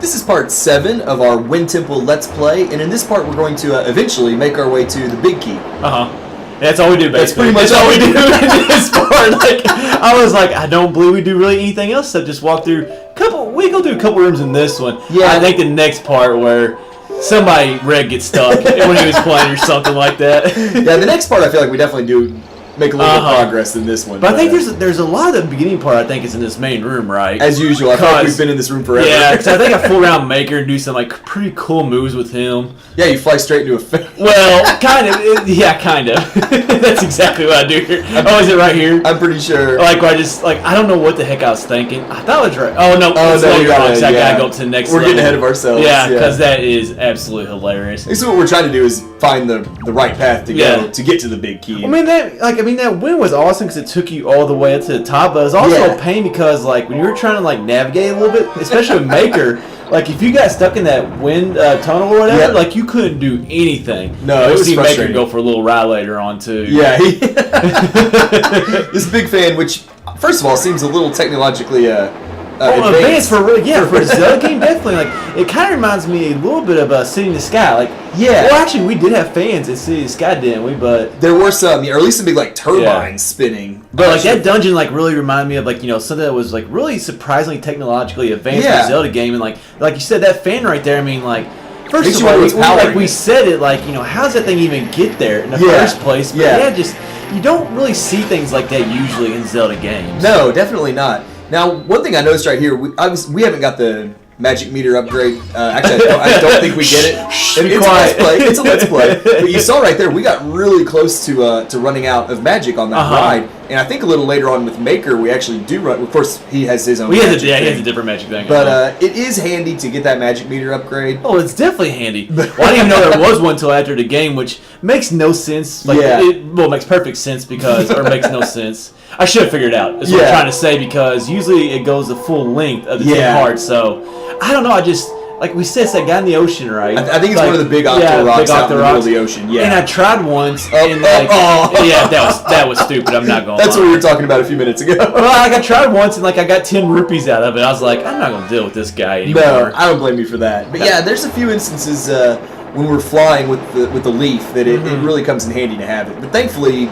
This is part 7 of our Wind Temple Let's Play, and in this part we're going to eventually make our way to the Big Key. That's all we do, basically. That's pretty much all we do in this part. Like, I was like, I don't believe we do really anything else except just walk through we go through a couple rooms in this one. Yeah. I think the next part where Red gets stuck when he was playing or something like that. Yeah, the next part I feel like we definitely do make a little bit of progress in this one. But I think there's a lot of the beginning part I think is in this main room, right? As usual, I feel like we've been in this room forever. Yeah, because I think I fool around Maker and do some like pretty cool moves with him. Yeah, you fly straight into a fence. Well, kind of. Yeah, kind of. That's exactly what I do here. Is it right here? I'm pretty sure. Like, where I don't know what the heck I was thinking. I thought it was right. Oh, no. No, I gotta go to the next level. We're getting ahead of ourselves. Yeah, because that is absolutely hilarious. So what we're trying to do is find the right path to go to get to the Big Key. I mean, that win was awesome because it took you all the way up to the top, but it was also a pain because, like, when you were trying to, like, navigate a little bit, especially with Maker, like, if you got stuck in that wind tunnel or whatever, like, you couldn't do anything. No, it was see frustrating. Maker go for a little ride later on, too. Yeah, this big fan, which, first of all, seems a little technologically advanced for a Zelda game, definitely. Like, it kind of reminds me a little bit of City in the Sky. Like, well, actually, we did have fans in City in the Sky, didn't we? But there were some, or at least some big like turbines spinning. But like that dungeon, like really reminded me of like something that was like really surprisingly technologically advanced for a Zelda game, and like you said, that fan right there. I mean, like. First of all, we said it like, how does that thing even get there in the first place? But just you don't really see things like that usually in Zelda games. No, definitely not. Now, one thing I noticed right here, we haven't got the magic meter upgrade. Actually, I don't think we get it. It's a let's play. But you saw right there, we got really close to running out of magic on that ride. And I think a little later on with Maker, we actually do run. Of course, he has his own. He has a different magic thing. But it is handy to get that magic meter upgrade. Oh, it's definitely handy. Well, I didn't even know there was one until after the game, which makes no sense. Like, it makes perfect sense or makes no sense. I should have figured it out. That's what I'm trying to say, because usually it goes the full length of the 10 parts. So I don't know. I just, like we said, it's that guy in the ocean, right? I think it's one of the big octo rocks out in the middle of the ocean. Yeah. And I tried once, and that was stupid. I'm not going. That's what we were talking about a few minutes ago. Well, like I tried once, and like I got 10 rupees out of it. I was like, I'm not going to deal with this guy anymore. No, I don't blame you for that. But yeah, there's a few instances when we're flying with the leaf that it really comes in handy to have it. But thankfully,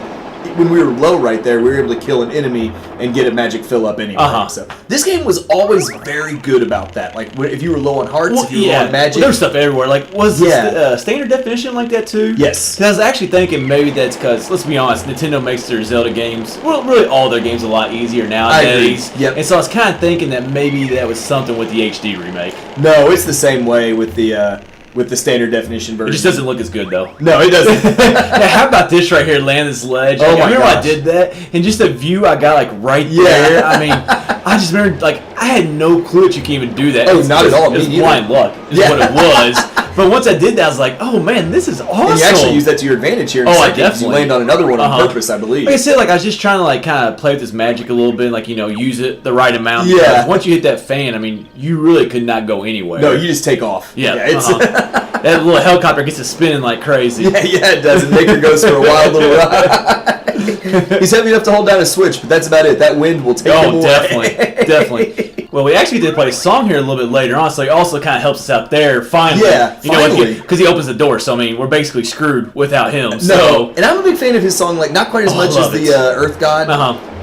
when we were low right there, we were able to kill an enemy and get a magic fill up anyway. So this game was always very good about that. Like, if you were low on hearts, if you were low on magic. Well, there was stuff everywhere. Like, was this standard definition like that too? Yes. Because I was actually thinking maybe that's because, let's be honest, Nintendo makes their Zelda games, well, really all their games a lot easier nowadays. I agree. Yep. And so I was kind of thinking that maybe that was something with the HD remake. No, it's the same way with the standard definition version. It just doesn't look as good, though. No, it doesn't. Now, how about this right here, land this ledge? Oh, my remember gosh. I did that? And just the view I got, like, right there. I mean, I just remember, like, I had no clue that you can even do that. Oh, not at all. It was blind luck is what it was. But once I did that, I was like, oh, man, this is awesome. And you actually use that to your advantage here in a second. Definitely. You land on another one on purpose, I believe. Like I said, like, I was just trying to, like, kind of play with this magic a little bit, like, use it the right amount. Yeah. Because once you hit that fan, I mean, you really could not go anywhere. No, you just take off. Yeah. It's that little helicopter gets to spinning like crazy. Yeah, it does. And Maker goes for a wild little ride. He's heavy enough to hold down a switch, but that's about it. That wind will take him away. Definitely. Well, we actually did play a song here a little bit later on, so it also kind of helps us out there finally. Yeah, finally. Because he opens the door, so I mean, we're basically screwed without him. So. No, and I'm a big fan of his song, like, not quite as much as the Earth God.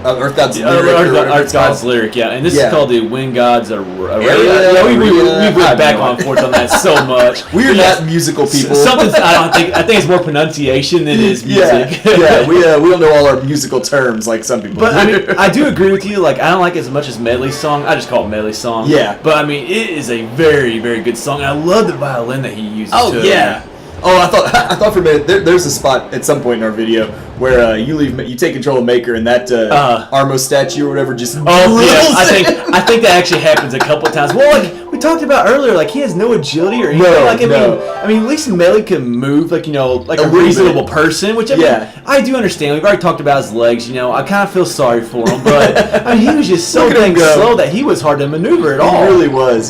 Earth God's lyric. Earth God's lyric, yeah. And this is called the Wind God's Area. Yeah, we went back and forth on that so much. We're not musical people. I think it's more pronunciation than it is music. Yeah, we don't know all our musical terms like some people. But I mean, I do agree with you. Like, I don't like it as much as Medley's song. I just call it Medley's song. Yeah. But I mean, it is a very, very good song. And I love the violin that he uses. Oh yeah. Oh, I thought for a minute there's a spot at some point in our video where you take control of Maker and that Armo statue or whatever just I think that actually happens a couple of times. Well, like we talked about earlier, like he has no agility or anything. I mean, at least Melee can move like a reasonable person, which I mean, I do understand. We've already talked about his legs. I kind of feel sorry for him, but I mean, he was just so dang slow that he was hard to maneuver at all. He really was.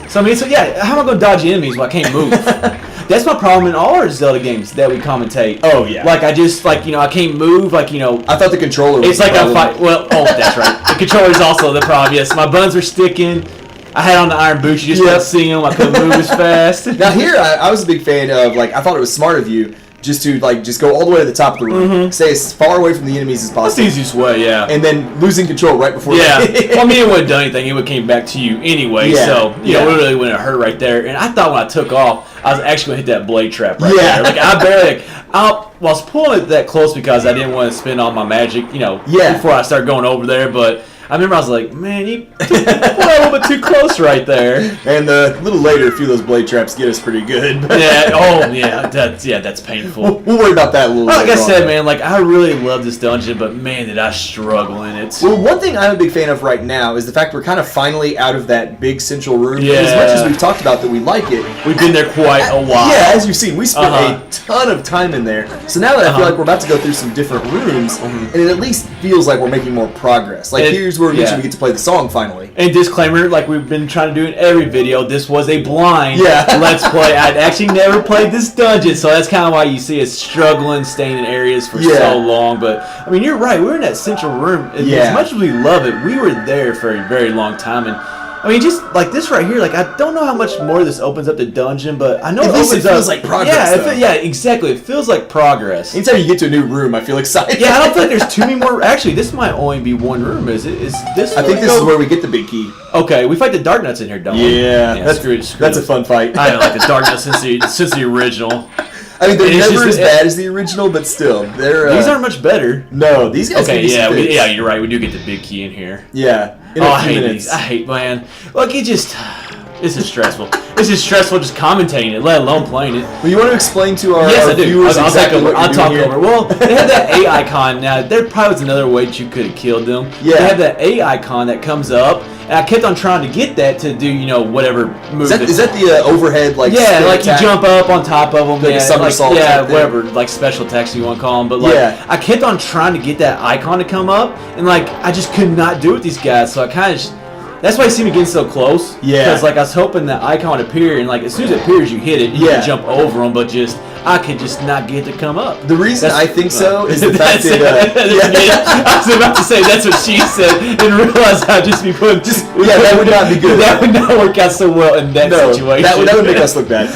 So I mean, how am I going to dodge enemies when I can't move? That's my problem in all our Zelda games that we commentate. Oh yeah. Like I just I can't move. I thought the controller was it's like I fight. Well, that's right. The controller is also the problem. Yes, my buttons are sticking. I had on the iron boots. You just couldn't see them. I couldn't move as fast. Now here, I was a big fan of, like, I thought it was smart of you just to, like, just go all the way to the top of the room, stay as far away from the enemies as possible. That's the easiest way, yeah. And then losing control right before. Yeah. Well, I mean, it wouldn't have done anything. It would have came back to you anyway. So you know, it really wouldn't have hurt right there. And I thought when I took off, I was actually gonna hit that blade trap right there. Like I barely. I was pulling it that close because I didn't want to spend all my magic, you know, before I started going over there, but. I remember I was like, man, you went a little bit too close right there. And a little later, a few of those blade traps get us pretty good. That's painful. We'll worry about that a little Like I said, man, like I really love this dungeon, but man, did I struggle in it. Well, one thing I'm a big fan of right now is the fact we're kind of finally out of that big central room. Yeah. And as much as we've talked about that we like it, we've been there quite a while. Yeah, as you've seen, we spent a ton of time in there. So now that I feel like we're about to go through some different rooms, and it at least feels like we're making more progress. Like here's where we get to play the song finally. And disclaimer, like we've been trying to do in every video, this was a blind Let's Play. I'd actually never played this dungeon, so that's kind of why you see us struggling, staying in areas for so long. But, I mean, you're right. We're in that central room. As much as we love it, we were there for a very long time. And I mean, just like this right here, like I don't know how much more this opens up the dungeon, but I know it feels like progress. Yeah, exactly. It feels like progress. Anytime you get to a new room, I feel excited. Yeah, I don't think there's too many more. Actually, this might only be one room. Is it? Is this? I think this is where we get the big key. Okay, we fight the Dark Nuts in here, don't we? Yeah, that's a fun fight. I don't like the Dark Nuts since the original. I mean, they're never as bad as the original, but still, these aren't much better. No, these guys. Okay, yeah, you're right. We do get the big key in here. Yeah. I hate these. I hate, man. Look, this is stressful. This is stressful just commentating it, let alone playing it. Well, you want to explain to our Viewers viewers exactly what I'll talk over. Well, they have that A icon now. There probably was another way that you could have killed them. Yeah. They have that A icon that comes up, and I kept on trying to get that to do, you know, whatever move. Is that the overhead, like, like attack? You jump up on top of them. Like a somersault. Whatever, like special attacks you want to call them. But, like, I kept on trying to get that icon to come up, and, like, I just could not do it with these guys, so I kind of just... That's why you see me getting so close. Yeah. Because, like, I was hoping that icon would appear, and, like, as soon as it appears, you hit it, you can jump over them, but I could just not get it to come up. The reason I think so is the fact that... I was about to say, that's what she said, and realized I'd just be putting... that would not be good. That would not work out so well in that situation. That would make us look bad.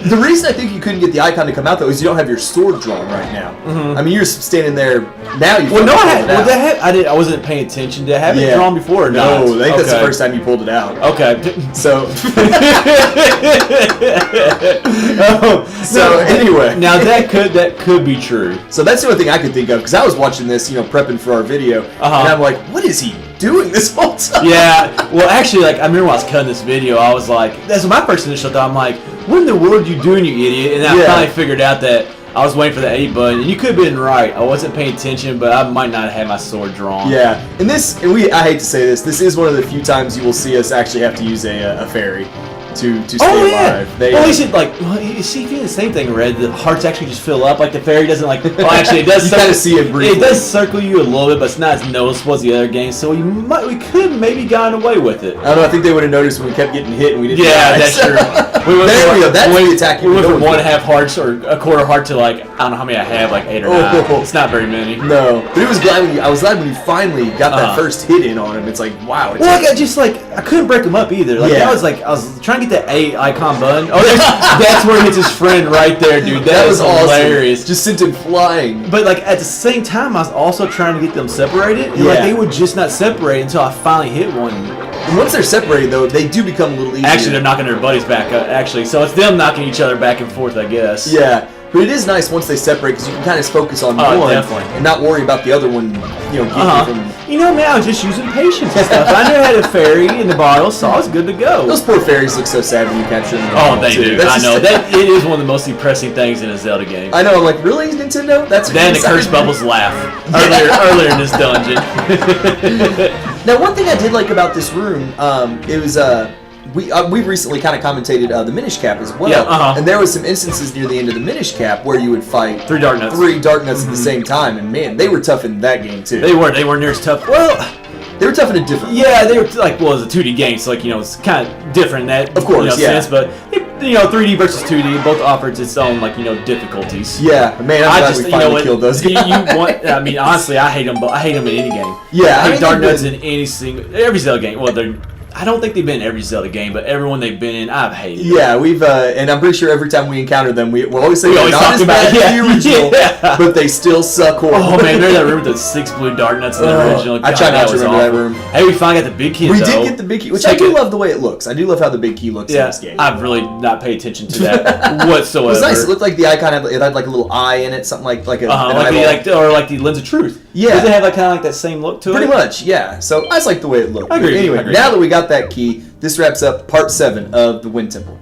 The reason I think you couldn't get the icon to come out, though, is you don't have your sword drawn right now. I mean, you're standing there now. I wasn't paying attention. Did I have it drawn before or not? No, I think that's the first time you pulled it out. Okay. So anyway, now that could be true. So that's the only thing I could think of, because I was watching this, prepping for our video, and I'm like, what is he doing this whole time? Yeah. Well, actually, like I remember when I was cutting this video, I was like, that's my first initial thought. I'm like, what in the world are you doing, you idiot? And I finally figured out that I was waiting for the A button, and you could have been right. I wasn't paying attention, but I might not have had my sword drawn. Yeah, and I hate to say this is one of the few times you will see us actually have to use a fairy to stay alive. Well, you should you see, if you do the same thing, Red, the hearts actually just fill up. Like the fairy doesn't well, actually, it does. You kind of see it briefly. It does circle you a little bit, but it's not as noticeable as the other games. So we could maybe gotten away with it. I don't know. I think they would have noticed when we kept getting hit and we didn't. Yeah, that's true. There we go. That's the attack. We went from 1/2 hearts or a quarter heart to I don't know how many I have, like 8 or 9. It's not very many. No, but I was glad when you finally got that first hit in on him. It's like, wow. I couldn't break him up either. I was trying to get that A icon button. Oh, that's where he hits his friend right there, dude. That was hilarious. Awesome. Just sent him flying. But at the same time, I was also trying to get them separated. And they would just not separate until I finally hit one. And once they're separated, though, they do become a little easier. Actually, they're knocking their buddies back. So it's them knocking each other back and forth, I guess. Yeah. But it is nice once they separate because you can kind of focus on one and not worry about the other one, getting from... Man, I was just using patience and stuff. I knew I had a fairy in the bottle, so I was good to go. Those poor fairies look so sad when you capture them. Oh, they do. I know. It is one of the most depressing things in a Zelda game. I know. I'm like, really, Nintendo? Then the Curse Bubbles laugh earlier in this dungeon. Now, one thing I did like about this room, it was... We've recently kind of commentated the Minish Cap as well, and there was some instances near the end of the Minish Cap where you would fight 3 Dark Nuts at the same time, and man, they were tough in that game too. They weren't near as tough. Well, They were tough in a different way. Yeah, they were like, well, it's a 2D game, so like, you know, it's kind of different in that of course, sense, but you know, 3D versus 2D both offers its own like, you know, difficulties. Yeah, man, I'm glad we finally killed those guys. I mean, honestly, I hate them, but I hate them in any game. Yeah, I hate Dark Nuts in every Zelda game. Well, I don't think they've been in every Zelda game, but everyone they've been in, I've hated. Yeah, we've and I'm pretty sure every time we encounter them, we'll always say they're not as bad as the original, but they still suck horrible. Oh man, they're in that room with the 6 blue Dark Nuts in the original. I try not to remember that room. Hey, we finally got the big key. We did get the big key, which I do love the way it looks. I do love how the big key looks in this game. I've really not paid attention to that whatsoever. It was nice. It looked like the icon had like a little eye in it, something like a like the lens of truth. Yeah, does it have like kind of like that same look to it? Pretty much, yeah. So I just like the way it looked. I agree. Anyway, now that we got that key, this wraps up part 7 of the Wind Temple.